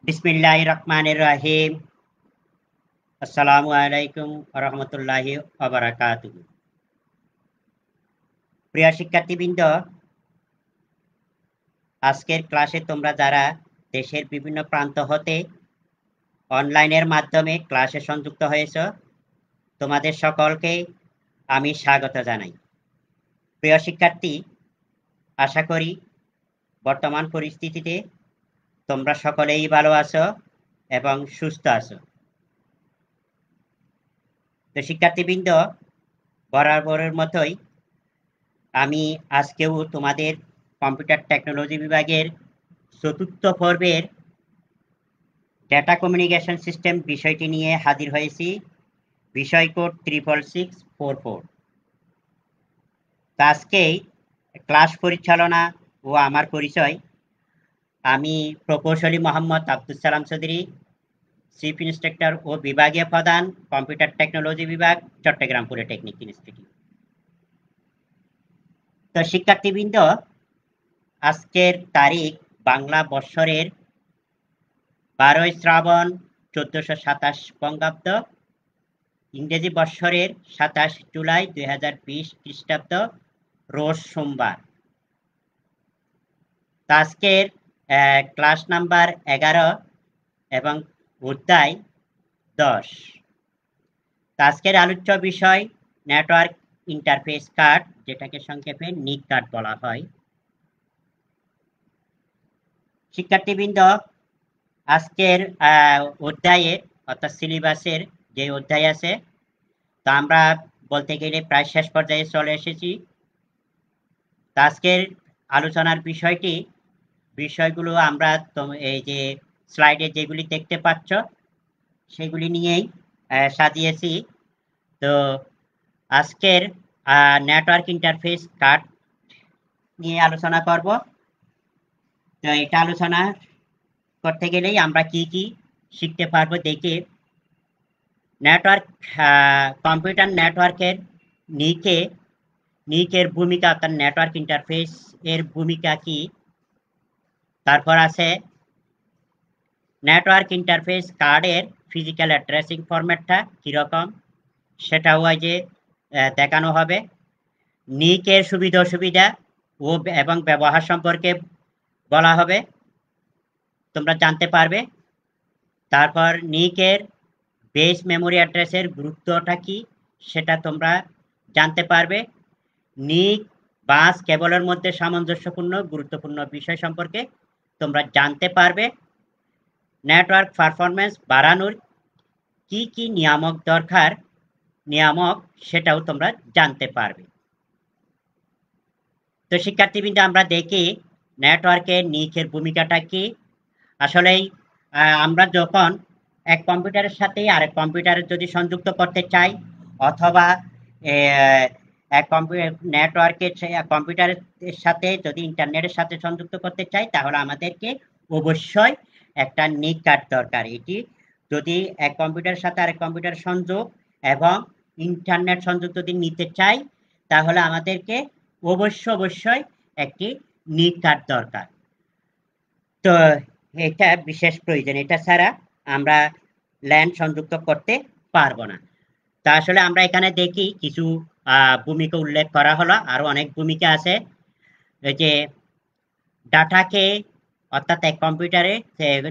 বিসমিল্লাহির রহমানির রহিম। আসসালামু আলাইকুম ওয়া রাহমাতুল্লাহি ওয়া বারাকাতুহু। প্রিয় শিক্ষার্থীবৃন্দ, আজকের ক্লাসে তোমরা যারা দেশের বিভিন্ন প্রান্ত হতে অনলাইনের মাধ্যমে ক্লাসে সংযুক্ত হয়েছ, তোমাদের সকলকে আমি স্বাগত জানাই। প্রিয় শিক্ষার্থী, আশা করি বর্তমান পরিস্থিতিতে তোমরা সকলেই ভালো আছো এবং সুস্থ আছো। তো শিক্ষার্থীবৃন্দ, বরাবরের মতোই আমি আজকেও তোমাদের কম্পিউটার টেকনোলজি বিভাগের চতুর্থ পর্বের ডেটা কমিউনিকেশন সিস্টেম বিষয়টি নিয়ে হাজির হয়েছি। বিষয় কোড 66644। আজকেই ক্লাস পরিচালনা ও আমার পরিচয়। আমি প্রকৌশলী মোহাম্মদ আব্দুল সালাম চৌধুরী, চিফ ইন্সট্রাক্টর ও বিভাগীয় প্রধান, কম্পিউটার টেকনোলজি বিভাগ, চট্টগ্রাম পলিটেকনিক ইনস্টিটিউট। তো শিক্ষার্থীবৃন্দ, আজকের তারিখ বাংলা বৎসরের 12ই শ্রাবণ 1427 বঙ্গাব্দ, ইংরেজি বৎসরের 27 জুলাই 2020 খ্রিস্টাব্দ, রোজ সোমবার। আজকের ক্লাস নাম্বার 11 এবং অধ্যায় 10। আজকের আলোচ্য বিষয় নেটওয়ার্ক ইন্টারফেস কার্ড, যেটাকে সংক্ষেপে নিক কার্ড বলা হয়। শিক্ষার্থীবৃন্দ, আজকের অধ্যায়ের অর্থাৎ সিলেবাসের যে অধ্যায় আছে, তা আমরা বলতে গেলে প্রায় শেষ পর্যায়ে চলে এসেছি। আজকের আলোচনার বিষয়গুলো আমরা এই যে স্লাইডে যেগুলি দেখতে পাচ্ছ সেগুলি নিয়েই সাজিয়েছি। তো আজকের নেটওয়ার্ক ইন্টারফেস কার্ড নিয়ে আলোচনা করব। তো এটা আলোচনা করতে গেলেই আমরা কি কি শিখতে পারবো দেখে। নেটওয়ার্ক, কম্পিউটার নেটওয়ার্কের নিকের ভূমিকা, অর্থাৎ নেটওয়ার্ক ইন্টারফেস এর ভূমিকা কি। তারপর আছে নেটওয়ার্ক ইন্টারফেস কার্ডের ফিজিক্যাল অ্যাড্রেসিং ফরম্যাটটা কীরকম, সেটাও যে দেখানো হবে। নিকের সুবিধা অসুবিধা ও এবং ব্যবহার সম্পর্কে বলা হবে, তোমরা জানতে পারবে। তারপর নিকের বেস মেমোরি অ্যাড্রেসের গুরুত্বটা কি সেটা তোমরা জানতে পারবে। নিক বাস কেবলের মধ্যে সামঞ্জস্যপূর্ণ গুরুত্বপূর্ণ বিষয় সম্পর্কে তোমরা জানতে পারবে। নেটওয়ার্ক পারফরম্যান্স বাড়ানোর কি কি নিয়ামক সেটাও তোমরা জানতে পারবে। তো শিক্ষার্থীবৃন্দ, আমরা দেখি নেটওয়ার্কের নিকের ভূমিকাটা কি। আসলেই আমরা যখন এক কম্পিউটারের সাথে আরেক কম্পিউটারে যদি সংযুক্ত করতে চাই, অথবা এক কম্পিউটারের সাথে যদি ইন্টারনেটের সাথে সংযুক্ত করতে চাই, তাহলে আমাদেরকে অবশ্যই একটা নিক কার্ড দরকার। এটি যদি এক কম্পিউটারের সাথে আরেক কম্পিউটার সংযোগ এবং ইন্টারনেট সংযোগ যদি নিতে চাই, তাহলে আমাদেরকে অবশ্যই একটি নিক কার্ড দরকার। তো এটা বিশেষ প্রয়োজন, এটা ছাড়া আমরা ল্যান সংযুক্ত করতে পারবো না। তা আসলে আমরা এখানে দেখি কিছু ভূমিকা উল্লেখ করা হলো, আরো অনেক ভূমিকা আছে। এই যে ডাটাকে, অর্থাৎ এক কম্পিউটারে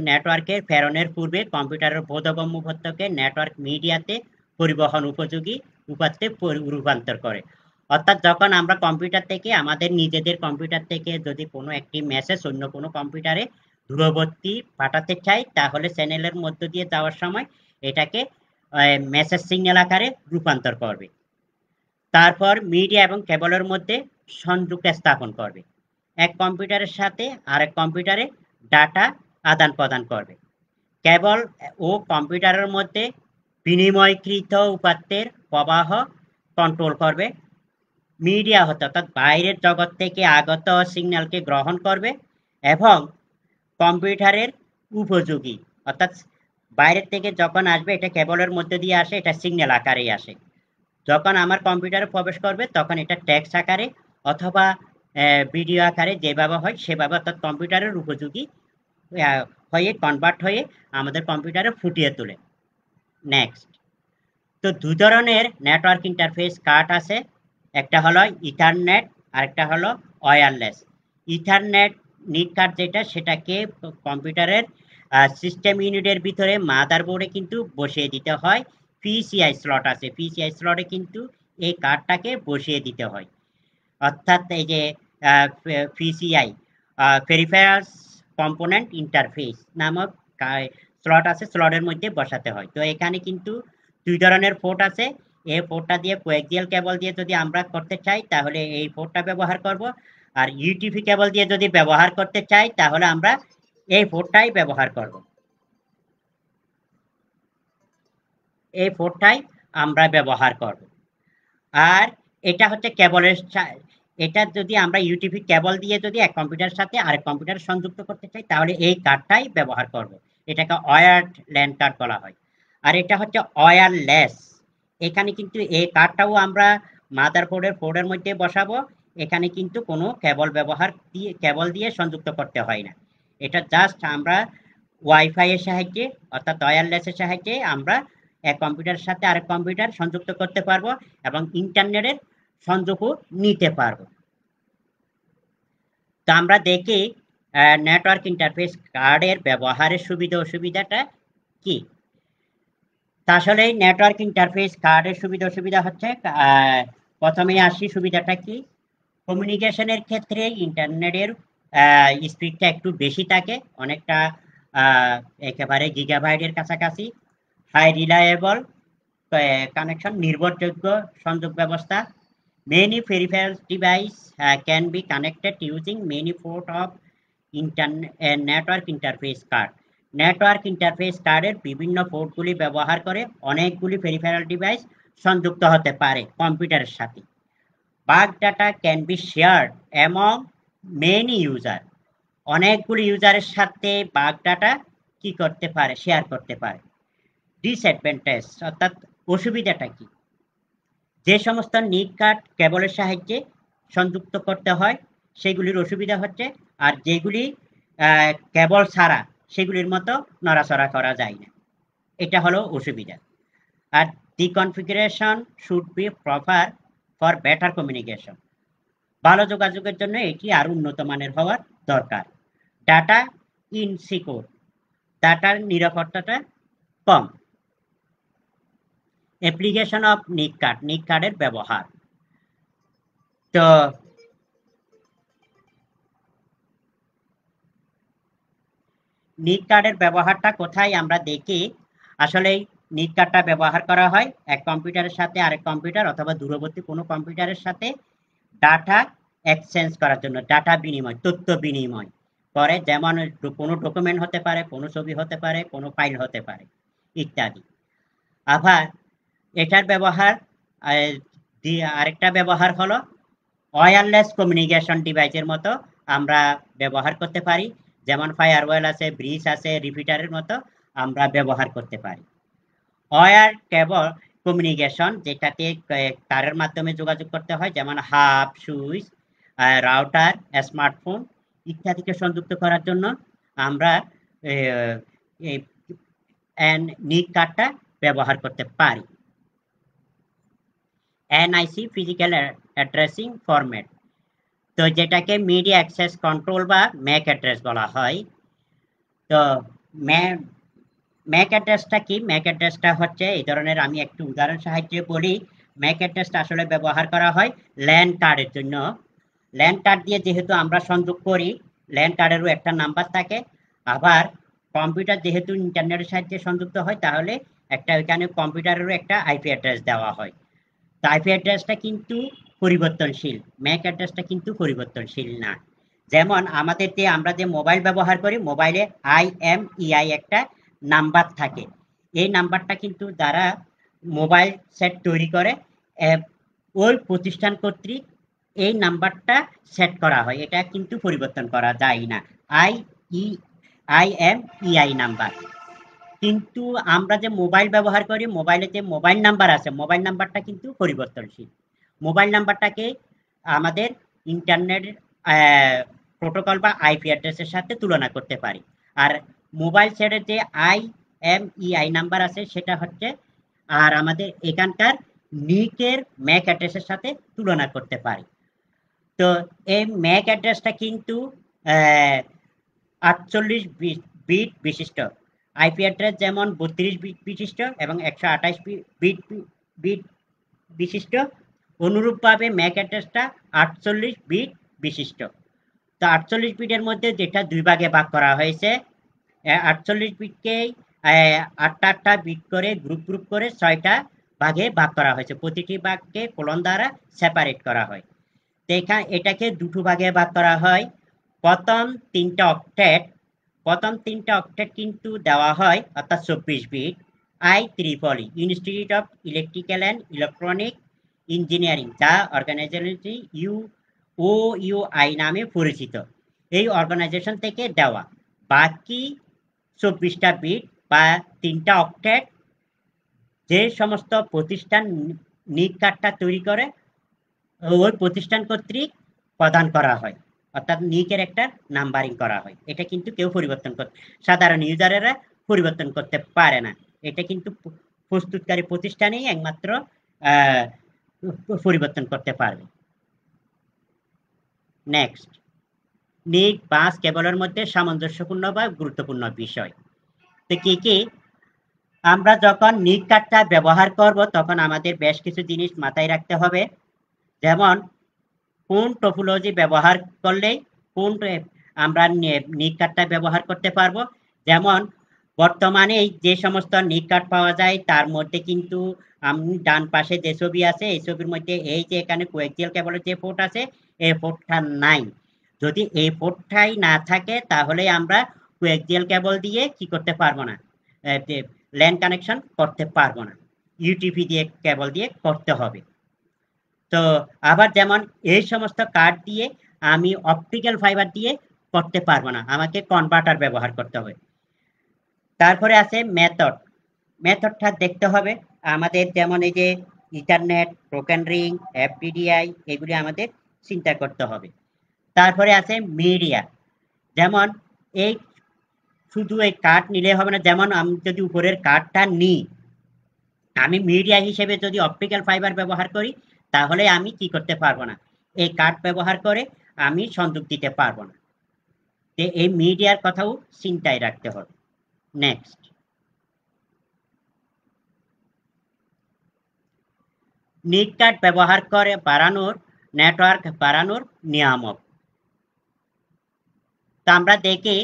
নেটওয়ার্কের প্রেরণের পূর্বে কম্পিউটারের বোধগম্য তথ্যকে নেটওয়ার্ক মিডিয়াতে পরিবহন উপযোগী উপাত্তে রূপান্তর করে। অর্থাৎ যখন আমরা কম্পিউটার থেকে, আমাদের নিজেদের কম্পিউটার থেকে যদি কোনো একটি মেসেজ অন্য কোনো কম্পিউটারে দূরবর্তী পাঠাতে চাই, তাহলে চ্যানেলের মধ্য দিয়ে যাওয়ার সময় এটাকে মেসেজ সিগন্যাল আকারে রূপান্তর করবে। তারপর মিডিয়া এবং কেবলের মধ্যে সংযোগ স্থাপন করবে। এক কম্পিউটারের সাথে আরেক কম্পিউটারে ডাটা আদান প্রদান করবে। কেবল ও কম্পিউটারের মধ্যে বিনিময়কৃত উপাত্তের প্রবাহ কন্ট্রোল করবে। মিডিয়া অর্থাৎ বাইরের জগৎ থেকে আগত সিগন্যালকে গ্রহণ করবে এবং কম্পিউটারের উপযোগী, অর্থাৎ বাইরের থেকে যখন আসবে, এটা কেবলের মধ্যে দিয়ে আসে, এটা সিগন্যাল আকারেই আসে। যখন আমার কম্পিউটারে প্রবেশ করবে তখন এটা টেক্সট আকারে অথবা ভিডিও আকারে যেভাবে হয় সেভাবে, অর্থাৎ কম্পিউটারের উপযোগী হয়ে কনভার্ট হয়ে আমাদের কম্পিউটারে ফুটিয়ে তোলে। নেক্সট, তো দুই ধরনের নেটওয়ার্ক ইন্টারফেস কার্ড আছে, একটা হলো ইথারনেট আর একটা হলো ওয়্যারলেস। ইথারনেট নিট কার্ড যেটা, সেটাকে কম্পিউটারের সিস্টেম ইউনিটের ভিতরে মাদারবোর্ডে কিন্তু বসিয়ে দিতে হয়। পিসিআই স্লট আছে, পিসিআই স্লটে কিন্তু এই কার্ডটাকে বসিয়ে দিতে হয়। অর্থাৎ এই যে পিসিআই পেরিফেরালস কম্পোনেন্ট ইন্টারফেস নামক স্লট আছে, স্লটের মধ্যে বসাতে হয়। তো এখানে কিন্তু দুই ধরনের পোর্ট আছে। এই পোর্টটা দিয়ে কোয়াক্সিয়াল কেবল দিয়ে যদি আমরা করতে চাই তাহলে এই পোর্টটা ব্যবহার করব, আর ইউটিপি কেবল দিয়ে যদি ব্যবহার করতে চাই তাহলে আমরা এই পোর্টটাই ব্যবহার করব, এই পোর্টটাই আমরা ব্যবহার করব। আর এটা হচ্ছে কেবলের, এটা যদি আমরা ইউটিপি কেবল দিয়ে যদি এক কম্পিউটারের সাথে আরেক কম্পিউটার সংযুক্ত করতে চাই তাহলে এই কার্ডটাই ব্যবহার করব, এটাকে ওয়্যার্ড ল্যান কার্ড বলা হয়। আর এটা হচ্ছে ওয়্যারলেস, এখানে কিন্তু এই কার্ডটাও আমরা মাদারবোর্ডের পোর্টের মধ্যে বসাবো, এখানে কিন্তু কোনো কেবল দিয়ে সংযুক্ত করতে হয় না। এটা জাস্ট আমরা ওয়াইফাই এর সাহায্যে অর্থাৎ ওয়্যারলেসের সাহায্যে আমরা এক কম্পিউটারের সাথে আরেক কম্পিউটার সংযুক্ত করতে পারবো এবং ইন্টারনেটের সংযোগও নিতে পারবো। তো আমরা দেখি নেটওয়ার্ক ইন্টারফেস কার্ডের ব্যবহারের সুবিধা অসুবিধাটা কি। তা আসলে নেটওয়ার্ক ইন্টারফেস কার্ডের সুবিধা অসুবিধা হচ্ছে, প্রথমে আসি সুবিধাটা কি। কমিউনিকেশনের ক্ষেত্রে ইন্টারনেটের স্পিডটা একটু বেশি থাকে, অনেকটা একেবারে গিগাবাইটের কাছাকাছি। হাই রিলায়েবল কানেকশন, নির্ভরযোগ্য সংযোগ ব্যবস্থা। Many peripheral device can be connected using many port of network interface card. Network interface কার্ডের বিভিন্ন পোর্টগুলি ব্যবহার করে অনেকগুলি পেরিফেরাল ডিভাইস সংযুক্ত হতে পারে কম্পিউটারের সাথে। Bulk data can be shared among many user, অনেকগুলি ইউজারের সাথে বাল্ক ডাটা কি করতে পারে, শেয়ার করতে পারে। ডিসঅ্যাডভান্টেজ অর্থাৎ অসুবিধাটা কি, যে সমস্ত নিক কার্ড কেবলের সাহায্যে সংযুক্ত করতে হয় সেগুলির অসুবিধা হচ্ছে, আর যেগুলি কেবল ছাড়া সেগুলির মতো নড়াচড়া করা যায় না, এটা হলো অসুবিধা। আর the configuration should be proper for better communication, ভালো যোগাযোগের জন্য এটি আরো উন্নত মানের হওয়ার দরকার। ডাটা ইনসিকিউর, ডাটার নিরাপত্তাটা কম। অ্যাপ্লিকেশন অফ নিক কার্ডের ব্যবহার, তো নিক কার্ডের ব্যবহারটা কোথায় আমরা দেখি। আসলে নিক কার্ডটা ব্যবহার করা হয় এক কম্পিউটারের সাথে আরেক কম্পিউটার অথবা দূরবর্তী কোনো কম্পিউটারের সাথে ডাটা এক্সচেঞ্জ করার জন্য, ডাটা বিনিময়, তথ্য বিনিময় করে, যেমন কোনো ডকুমেন্ট হতে পারে, কোনো ছবি হতে পারে, কোনো ফাইল হতে পারে ইত্যাদি। আবার এটার ব্যবহার আরেকটা ব্যবহার হলো ওয়্যারলেস কমিউনিকেশন ডিভাইসের মতো আমরা ব্যবহার করতে পারি, যেমন ফায়ারওয়েল আছে, ব্রিজ আছে, রিপিটারের মতো আমরা ব্যবহার করতে পারি। ওয়্যার কেবল কমিউনিকেশন, যেটাতে তারের মাধ্যমে যোগাযোগ করতে হয়, যেমন হাব, সুইচ, রাউটার, স্মার্টফোন ইত্যাদিকে সংযুক্ত করার জন্য আমরা নিক কার্ডটা ব্যবহার করতে পারি। এনআইসি ফিজিক্যাল অ্যাড্রেসিং ফরম্যাট, তো যেটাকে মিডিয়া অ্যাক্সেস কন্ট্রোল বা ম্যাক অ্যাড্রেস বলা হয়। তো ম্যাক অ্যাড্রেসটা কি, ম্যাক অ্যাড্রেসটা হচ্ছে এই ধরনের, আমি একটু উদাহরণ সাহায্যে বলি। ম্যাক অ্যাড্রেসটা আসলে ব্যবহার করা হয় ল্যান কার্ডের জন্য। ল্যান কার্ড দিয়ে যেহেতু আমরা সংযোগ করি, ল্যান কার্ডেরও একটা নাম্বার থাকে, আবার কম্পিউটার যেহেতু ইন্টারনেটের সাহায্যে সংযুক্ত হয় তাহলে একটা ওইখানে কম্পিউটারেরও একটা আইপি অ্যাড্রেস দেওয়া হয়। তো আইপি অ্যাড্রেসটা কিন্তু পরিবর্তনশীল, ম্যাক অ্যাড্রেসটা কিন্তু পরিবর্তনশীল না। যেমন আমরা যে মোবাইল ব্যবহার করি, মোবাইলে IMEI একটা নাম্বার থাকে, এই নাম্বারটা কিন্তু যারা মোবাইল সেট তৈরি করে ওই প্রতিষ্ঠান কর্তৃক এই নাম্বারটা সেট করা হয়, এটা কিন্তু পরিবর্তন করা যায় না, IMEI নাম্বার। কিন্তু আমরা যে মোবাইল ব্যবহার করি, মোবাইলে যে মোবাইল নাম্বার আছে, মোবাইল নাম্বারটা কিন্তু পরিবর্তনশীল। মোবাইল নাম্বারটাকে আমাদের ইন্টারনেট প্রোটোকল বা আইপি অ্যাড্রেসের সাথে তুলনা করতে পারি। আর মোবাইল সেটের যে IMEI নাম্বার আছে সেটা হচ্ছে, আর আমাদের এখানকার নিকের ম্যাক অ্যাড্রেসের সাথে তুলনা করতে পারি। তো এই ম্যাক অ্যাড্রেসটা কিন্তু 48 বিট বিশিষ্ট। আইপি অ্যাড্রেস যেমন 32 বিট বিশিষ্ট এবং 128 বিট বিট বিশিষ্ট, অনুরূপভাবে ম্যাক অ্যাড্রেসটা 48 বিট বিশিষ্ট। তো 48 বিটের মধ্যে যেটা দুই ভাগে ভাগ করা হয়েছে, 48 বিটকেই আটটা আটটা বিট করে গ্রুপ করে 6টা ভাগে ভাগ করা হয়েছে, প্রতিটি ভাগকে কোলন দ্বারা সেপারেট করা হয়। তো এটাকে দুটো ভাগে ভাগ করা হয়। প্রথম তিনটা অক্টেট কিন্তু দেওয়া হয়, অর্থাৎ 24 bit IEEE, Institute of Electrical and Electronic Engineering, যা অর্গানাইজেশনটি OUI নামে পরিচিত, এই অর্গানাইজেশন থেকে দেওয়া। বাকি 24টা বিট বা 3টা অক্টেট যে সমস্ত প্রতিষ্ঠান নিক কার্ডটা তৈরি করে ওই প্রতিষ্ঠান কর্তৃক প্রদান করা হয়, অর্থাৎ নিকের একটা নাম্বারিং করা হয়। এটা কিন্তু কেউ পরিবর্তন করতে, সাধারণ ইউজারেরা পরিবর্তন করতে পারে না। এটা কিন্তু প্রস্তুতকারী প্রতিষ্ঠানেই একমাত্র পরিবর্তন করতে পারবে। নেক্সট, নিক বাস কেবলের মধ্যে সামঞ্জস্যপূর্ণ বা গুরুত্বপূর্ণ বিষয়। তো কি আমরা যখন নিক কার্ডটা ব্যবহার করব তখন আমাদের বেশ কিছু জিনিস মাথায় রাখতে হবে। যেমন কোন টপোলজি ব্যবহার করলে কোন আমরা নিক কার্ডটা ব্যবহার করতে পারবো। যেমন বর্তমানে যে সমস্ত নিক কার্ড পাওয়া যায় তার মধ্যে কিন্তু আমি ডান পাশে যে ছবি আছে এই ছবির মধ্যে এই যে এখানে কোয়েক্সিয়াল কেবলের যে পোর্ট আছে এই পোর্টটা নাই। যদি এই পোর্টটাই না থাকে তাহলে আমরা কোয়েক্সিয়াল কেবল দিয়ে কি করতে পারবো না, ল্যান কানেকশন করতে পারবো না, ইউটিপি দিয়ে কেবল দিয়ে করতে হবে। তো আবার যেমন এই সমস্ত কার্ড দিয়ে আমি অপটিক্যাল ফাইবার দিয়ে করতে পারবো না, আমাকে কনভার্টার ব্যবহার করতে হবে। তারপরে আছে মেথডটা দেখতে হবে আমাদের, যেমন এই যে ইথারনেট, টোকেন রিং, FDDI, এগুলি আমাদের চিন্তা করতে হবে। তারপরে আছে মিডিয়া, যেমন এই শুধু এই কার্ড নিলে হবে না, যেমন আমি যদি উপরের কার্ডটা নিই, আমি মিডিয়া হিসেবে যদি অপটিক্যাল ফাইবার ব্যবহার করি তাহলে আমি কি করতে পারবো না, এই কার্ড ব্যবহার করে আমি সংযোগ দিতে পারবো না। তো এই মিডিয়ার কথাও চিন্তায় রাখতে হবে। নেক্সট, নিক কার্ড ব্যবহার করে নেটওয়ার্ক বাড়ানোর নিয়ামক। তো আমরা দেখি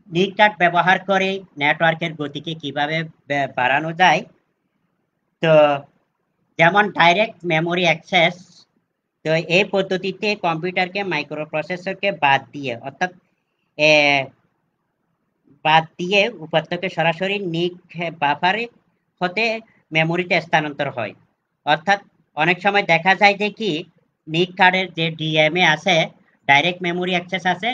নিক কার্ড ব্যবহার করে নেটওয়ার্কের গতিকে কিভাবে বাড়ানো যায়। তো যেমন ডাইরেক্ট মেমোরি অ্যাক্সেস, তো এই পদ্ধতিতে কম্পিউটারকে মাইক্রোপ্রসেসরকে বাদ দিয়ে, অর্থাৎ উপাত্তকে সরাসরি নিক বাফারে হতে মেমোরিতে স্থানান্তর হয়। অর্থাৎ অনেক সময় দেখা যায় যে কি নিক কার্ডের যে ডিএমএ আছে, ডাইরেক্ট মেমোরি অ্যাক্সেস আছে,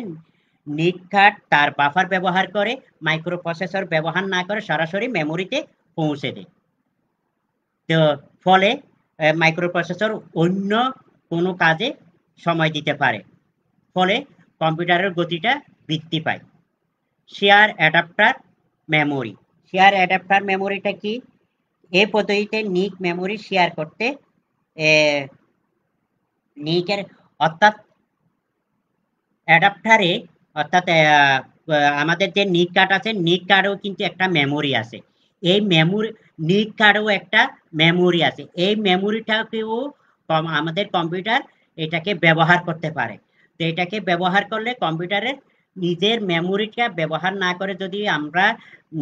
নিক কার্ড তার বাফার ব্যবহার করে মাইক্রোপ্রসেসর ব্যবহার না করে সরাসরি মেমোরিতে পৌঁছে দেয়। তো ফলে মাইক্রোপ্রসেসর অন্য কোনো কাজে সময় দিতে পারে, ফলে কম্পিউটারের গতিটা বৃদ্ধি পায়। শেয়ার অ্যাডাপ্টার মেমোরিটা কি? এই পদ্ধতিতে নিক মেমোরি শেয়ার করতে নিকের অর্থাৎ অ্যাডাপ্টারে, অর্থাৎ আমাদের যে নিক কার্ড আছে নিক কার্ডেও কিন্তু একটা মেমোরি আছে, এই নিক কার্ডেও একটা মেমোরি আছে, এই মেমোরিটাকেও আমাদের কম্পিউটার এটাকে ব্যবহার করতে পারে। তো এটাকে ব্যবহার করলে কম্পিউটারের নিজের মেমোরিটা ব্যবহার না করে যদি আমরা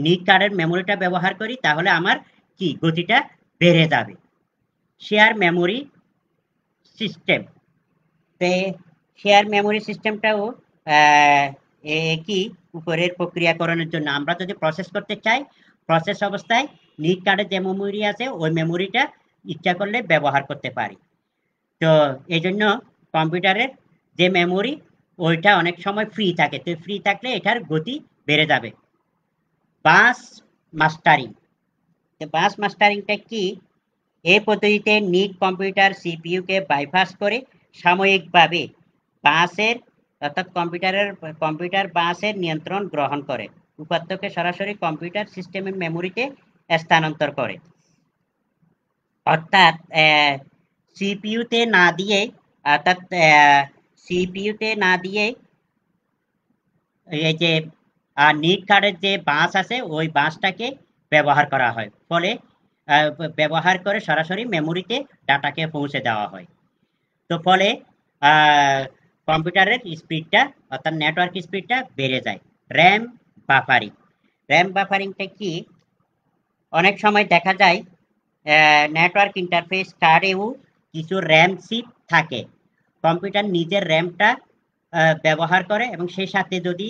নিক কার্ডের মেমোরিটা ব্যবহার করি তাহলে আমার কি গতিটা বেড়ে যাবে। Share memory system, share memory সিস্টেমটাও একই উপরের প্রক্রিয়াকরণের জন্য। আমরা যদি প্রসেস করতে চাই, প্রসেস অবস্থায় নিক কার্ডে যে মেমোরি আছে ওই মেমোরিটা ইচ্ছা করলে ব্যবহার করতে পারি। তো এই জন্য কম্পিউটারের যে মেমোরি ওইটা অনেক সময় ফ্রি থাকে, তো ফ্রি থাকলে এটার গতি বেড়ে যাবে। বাস মাস্টারিং, বাস মাস্টারিংটা কি? এই পদ্ধতিতে নিক কম্পিউটার সিপিইউকে বাইপাস করে সাময়িকভাবে বাসের অর্থাৎ কম্পিউটার বাসের নিয়ন্ত্রণ গ্রহণ করে, উপাত্তকে সরাসরি কম্পিউটার সিস্টেমের মেমোরিতে স্থানান্তর করে। অর্থাৎ সিপিইউতে না দিয়ে অর্থাৎ সিপিইউতে না দিয়ে এই যে নিট কার্ডের যে বাস আছে ওই বাসটাকে ব্যবহার করা হয়, ফলে ব্যবহার করে সরাসরি মেমোরিতে ডাটাকে পৌঁছে দেওয়া হয়। তো ফলে কম্পিউটারের স্পিডটা অর্থাৎ নেটওয়ার্ক স্পিডটা বেড়ে যায়। র্যাম বাফারিং, র্যাম বাফারিংটা কি? অনেক সময় দেখা যায় নেটওয়ার্ক ইন্টারফেস কার্ডেও কিছু র্যাম চিপ থাকে, কম্পিউটার নিজের র্যামটা ব্যবহার করে এবং সেই সাথে যদি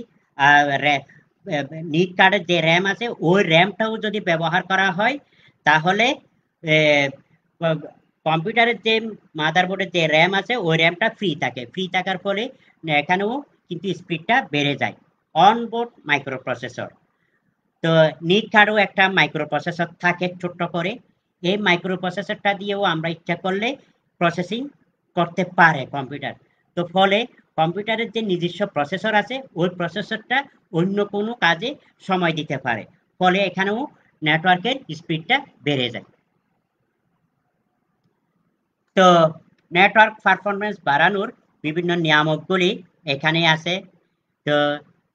নিক কার্ডের যে র্যাম আছে ওই র্যামটাও যদি ব্যবহার করা হয়, তাহলে কম্পিউটারের যে মাদারবোর্ডের যে র্যাম আছে ওই র্যামটা ফ্রি থাকার ফলে এখানেও কিন্তু স্পিডটা বেড়ে যায়। অনবোর্ড মাইক্রোপ্রসেসর, তো নিক কার্ডেও একটা মাইক্রোপ্রসেসর থাকে ছোট্ট করে, এই মাইক্রোপ্রসেসরটা দিয়েও আমরা ইচ্ছা করলে প্রসেসিং করতে পারে কম্পিউটার। তো ফলে কম্পিউটারের যে নিজস্ব প্রসেসর আছে ওই প্রসেসরটা অন্য কোনো কাজে সময় দিতে পারে, ফলে এখানেও নেটওয়ার্কের স্পিডটা বেড়ে যায়। তো নেটওয়ার্ক পারফরমেন্স বাড়ানোর বিভিন্ন নিয়ামকগুলি এখানে আছে। তো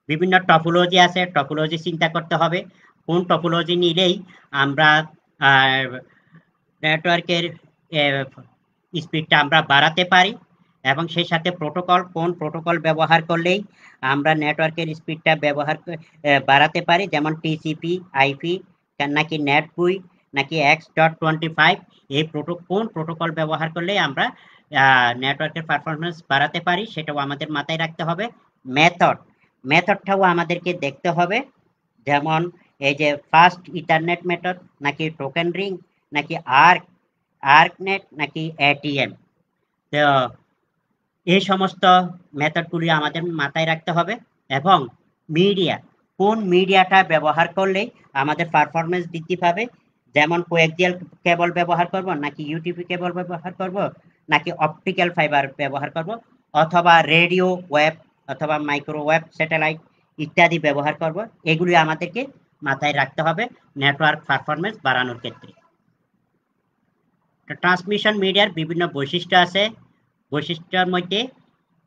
বিভিন্ন টপোলজি আছে, টপোলজি চিন্তা করতে হবে কোন টপোলজি নিলেই আমরা নেটওয়ার্কের স্পিডটা আমরা বাড়াতে পারি, এবং সেই সাথে কোন প্রোটোকল ব্যবহার করলেই আমরা নেটওয়ার্কের স্পিডটা বাড়াতে পারি, যেমন টিসিপি, আইপি, নাকি নেটবুই, নাকি X.25, এই কোন প্রোটোকল ব্যবহার করলে আমরা নেটওয়ার্কের পারফরমেন্স বাড়াতে পারি সেটাও আমাদের মাথায় রাখতে হবে। মেথডটাও আমাদেরকে দেখতে হবে, যেমন এই যে ফাস্ট ইথারনেট মেথড, নাকি টোকেন রিং, নাকি আর্কনেট, নাকি এটিএম। তো এই সমস্ত মেথডগুলি আমাদের মাথায় রাখতে হবে। এবং কোন মিডিয়াটা ব্যবহার করলে আমাদের পারফরমেন্স বৃদ্ধি পাবে, যেমন কোয়াক্সিয়াল কেবল ব্যবহার করব, নাকি ইউটিপি কেবল ব্যবহার করব, নাকি অপটিক্যাল ফাইবার ব্যবহার করব, অথবা রেডিও ওয়েভ অথবা মাইক্রোওয়েভ স্যাটেলাইট ইত্যাদি ব্যবহার করব, এগুলি আমাদেরকে মাথায় রাখতে হবে নেটওয়ার্ক পারফরমেন্স বাড়ানোর ক্ষেত্রে। ট্রান্সমিশন মিডিয়ার বিভিন্ন বৈশিষ্ট্য আছে, বৈশিষ্ট্যের মধ্যে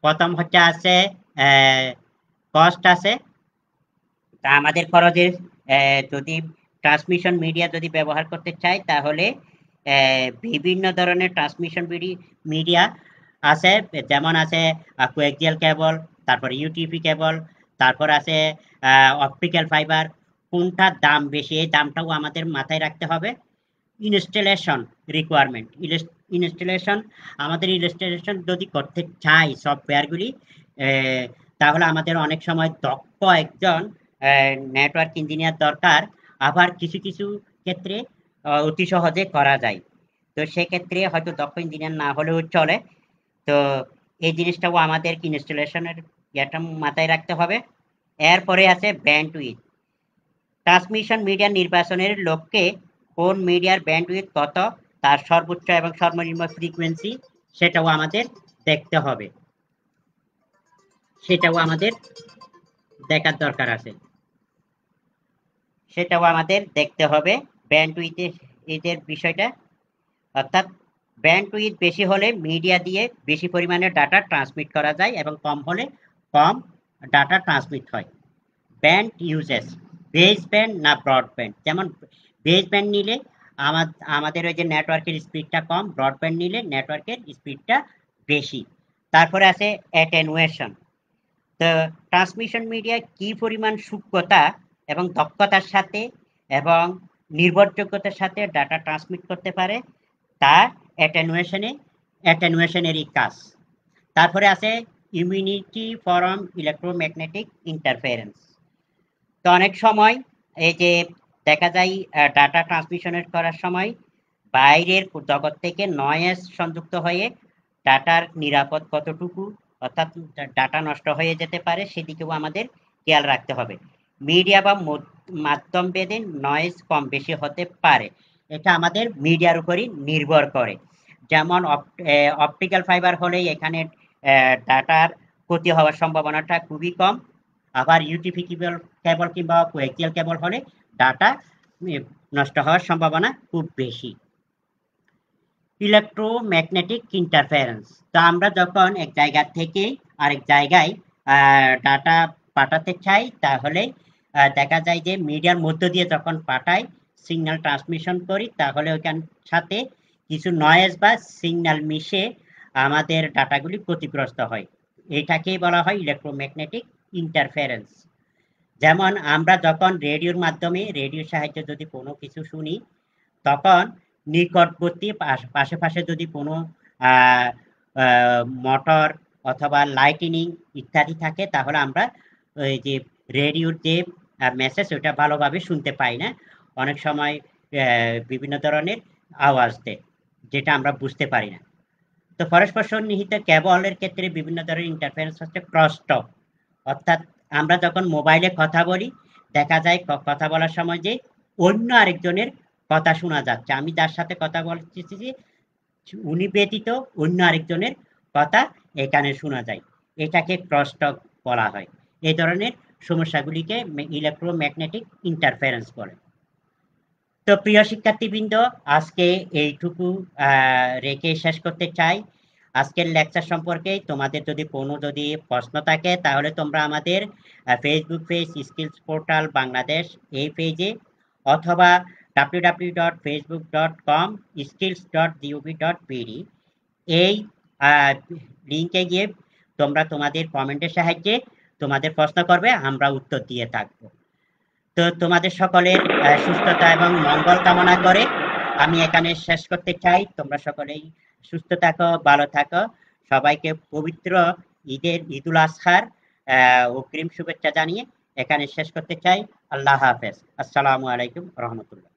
প্রথম হচ্ছে আছে কস্ট আছে। তা আমাদের খরচের যদি ট্রান্সমিশন মিডিয়া যদি ব্যবহার করতে চাই, তাহলে বিভিন্ন ধরনের ট্রান্সমিশন মিডিয়া আছে, যেমন আছে কোয়াক্সিয়াল কেবল, তারপর ইউটিপি কেবল, তারপর আছে অপটিক্যাল ফাইবার। কোনটার দাম বেশি এই দামটাও আমাদের মাথায় রাখতে হবে। ইনস্টলেশন রিকোয়ারমেন্ট, ইনস্টলেশন যদি করতে চাই সফটওয়্যারগুলি, তাহলে আমাদের অনেক সময় দক্ষ একজন নেটওয়ার্ক ইঞ্জিনিয়ার দরকার, আবার কিছু কিছু ক্ষেত্রে অতি সহজে করা যায়। তো সেক্ষেত্রে হয়তো দক্ষ ইঞ্জিনিয়ার না হলেও চলে। তো এই জিনিসটাও আমাদের ইনস্টলেশনের ইয়েটা মাথায় রাখতে হবে। এরপরে আছে ব্যান্ডউইথ, ট্রান্সমিশন মিডিয়া নির্বাচনের লক্ষ্যে কোন মিডিয়ার ব্যান্ডউইথ কত, তার সর্বোচ্চ এবং সর্বনিম্ন ফ্রিকোয়েন্সি সেটাও আমাদের দেখতে হবে, সেটাও আমাদের দেখার দরকার আছে, সেটাও আমাদের দেখতে হবে ব্যান্ডউইথের এদের বিষয়টা। অর্থাৎ ব্যান্ডউইথ বেশি হলে মিডিয়া দিয়ে বেশি পরিমাণে ডাটা ট্রান্সমিট করা যায় এবং কম হলে কম ডাটা ট্রান্সমিট হয়। ব্যান্ড ইউজেস, বেস ব্যান্ড না ব্রডব্যান্ড, যেমন বেস ব্যান্ড নিলে আমাদের ওই যে নেটওয়ার্কের স্পিডটা কম, ব্রডব্যান্ড নিলে নেটওয়ার্কের স্পিডটা বেশি। তারপরে আছে অ্যাটেনুয়েশন। তো ট্রান্সমিশন মিডিয়া কি পরিমাণ সূক্ষ্মতা এবং দক্ষতার সাথে এবং নির্ভরযোগ্যতার সাথে ডাটা ট্রান্সমিট করতে পারে, তার অ্যাটেনুয়েশনেরই কাজ। তারপরে আছে ইমিউনিটি ফরম ইলেকট্রোম্যাগনেটিক ইন্টারফারেন্স। তো অনেক সময় এই যে দেখা যায় ডাটা ট্রান্সমিশনের করার সময় বাইরের জগৎ থেকে নয়েজ সংযুক্ত হয়ে ডাটার নিরাপদ কতটুকু, অর্থাৎ ডাটা নষ্ট হয়ে যেতে পারে, সেদিকেও আমাদের খেয়াল রাখতে হবে। মিডিয়া বা মাধ্যম ভেদে নয়েজ কম বেশি হতে পারে, এটা আমাদের মিডিয়ার উপরই নির্ভর করে। যেমন অপটিক্যাল ফাইবার হলে এখানে ডাটার ক্ষতি হওয়ার সম্ভাবনাটা খুবই কম। আবার ইউটিপি কেবল কিংবা কোয়েক্সিয়াল কেবল হলে ডাটা নষ্ট হওয়ার সম্ভাবনা খুব বেশি। ইলেকট্রোম্যাগনেটিক ইন্টারফারেন্স, তো আমরা যখন এক জায়গা থেকে আরেক জায়গায় ডাটা পাঠাতে চাই, তাহলে দেখা যায় যে মিডিয়ার মধ্য দিয়ে যখন পাঠাই, সিগন্যাল ট্রান্সমিশন করি, তাহলে ওইখান সাথে কিছু নয়েজ বা সিগন্যাল মিশে আমাদের ডাটাগুলি ক্ষতিগ্রস্ত হয়। এটাকেই বলা হয় ইলেকট্রোম্যাগনেটিক ইন্টারফারেন্স। যেমন আমরা যখন রেডিওর মাধ্যমে, রেডিওর সাহায্যে যদি কোনো কিছু শুনি, তখন নিকটবর্তী পাশে যদি কোনো মোটর অথবা লাইটিনিং ইত্যাদি থাকে, তাহলে আমরা ওই যে রেডিওর যে মেসেজ ওটা ভালোভাবে শুনতে পাই না। অনেক সময় বিভিন্ন ধরনের আওয়াজ দেয়, যেটা আমরা বুঝতে পারি না। তো পরস্পর সন্নিহিত কেবলের ক্ষেত্রে বিভিন্ন ধরনের ইন্টারফারেন্স হচ্ছে ক্রসটক, অর্থাৎ আমরা যখন মোবাইলে কথা বলি, দেখা যায় কথা বলার সময় যে অন্য আরেকজনের কথা শোনা যাচ্ছে, আমি যার সাথে কথা বলতেছি উনি ব্যতীত অন্য আরেকজনের কথা এখানে শোনা যায়, এটাকে ক্রসটক বলা হয়। এই ধরনের সমস্যাগুলিকে ইলেকট্রোম্যাগনেটিক ইন্টারফারেন্স বলে। তো প্রিয় শিক্ষার্থীবৃন্দ, আজকে এইটুকু রেখে শেষ করতে চাই। আজকের লেকচার সম্পর্কে তোমাদের যদি কোনো প্রশ্ন থাকে, তাহলে তোমরা আমাদের Facebook page skills portal Bangladesh এই পেজে, অথবা www.facebook.com/skills.gov.bd এই লিঙ্কে গিয়ে তোমরা তোমাদের কমেন্টের সাহায্যে তোমাদের প্রশ্ন করবে, আমরা উত্তর দিয়ে থাকবো। তো তোমাদের সকলের সুস্থতা এবং মঙ্গল কামনা করে আমি এখানে শেষ করতে চাই। তোমরা সকলেই সুস্থ থাকো, ভালো থাকো। সবাইকে পবিত্র ঈদুল আজহার অগ্রিম শুভেচ্ছা জানিয়ে এখানে শেষ করতে চাই। আল্লাহ হাফেজ। আসসালামু আলাইকুম রহমতুল্লাহ।